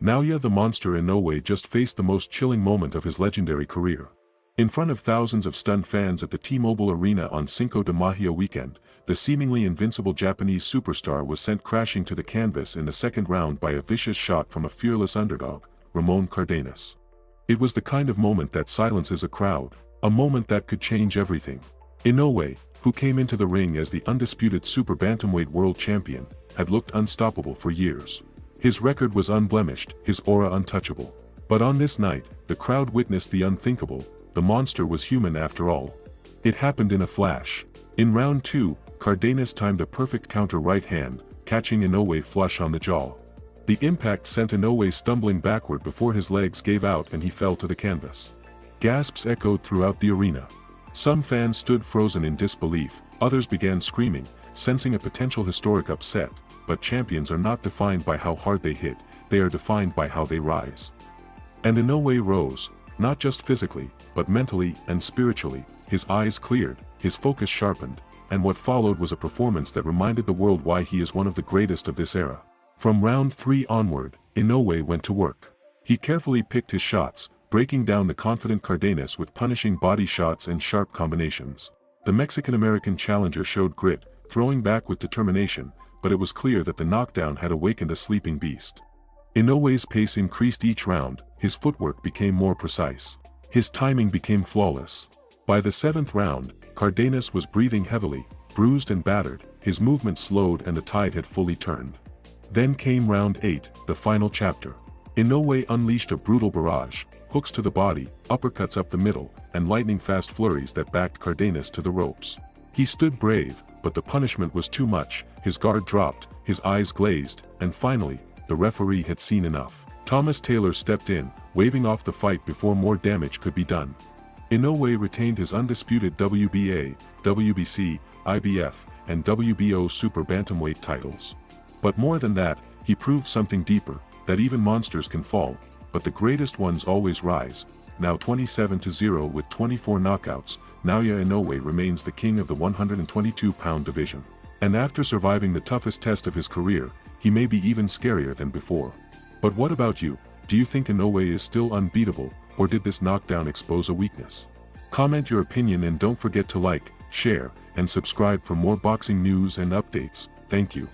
Naoya the Monster Inoue just faced the most chilling moment of his legendary career. In front of thousands of stunned fans at the T-Mobile Arena on Cinco de Mayo weekend, the seemingly invincible Japanese superstar was sent crashing to the canvas in the second round by a vicious shot from a fearless underdog, Ramon Cardenas. It was the kind of moment that silences a crowd, a moment that could change everything. Inoue, who came into the ring as the undisputed super bantamweight world champion, had looked unstoppable for years. His record was unblemished, his aura untouchable. But on this night, the crowd witnessed the unthinkable. The monster was human after all. It happened in a flash. In round 2, Cardenas timed a perfect counter right hand, catching Inoue flush on the jaw. The impact sent Inoue stumbling backward before his legs gave out and he fell to the canvas. Gasps echoed throughout the arena. Some fans stood frozen in disbelief, others began screaming, sensing a potential historic upset, but champions are not defined by how hard they hit, they are defined by how they rise. And Inoue rose, not just physically, but mentally and spiritually. His eyes cleared, his focus sharpened, and what followed was a performance that reminded the world why he is one of the greatest of this era. From round 3 onward, Inoue went to work. He carefully picked his shots, breaking down the confident Cardenas with punishing body shots and sharp combinations. The Mexican-American challenger showed grit, throwing back with determination, but it was clear that the knockdown had awakened a sleeping beast. Inoue's pace increased each round, his footwork became more precise. His timing became flawless. By the 7th round, Cardenas was breathing heavily, bruised and battered, his movement slowed and the tide had fully turned. Then came round 8, the final chapter. Inoue unleashed a brutal barrage, hooks to the body, uppercuts up the middle, and lightning-fast flurries that backed Cardenas to the ropes. He stood brave, but the punishment was too much, his guard dropped, his eyes glazed, and finally, the referee had seen enough. Thomas Taylor stepped in, waving off the fight before more damage could be done. Inoue retained his undisputed WBA, WBC, IBF, and WBO super bantamweight titles. But more than that, he proved something deeper, that even monsters can fall, but the greatest ones always rise. Now 27-0 with 24 knockouts, Naoya Inoue remains the king of the 122-pound division. And after surviving the toughest test of his career, he may be even scarier than before. But what about you? Do you think Inoue is still unbeatable, or did this knockdown expose a weakness? Comment your opinion and don't forget to like, share, and subscribe for more boxing news and updates. Thank you.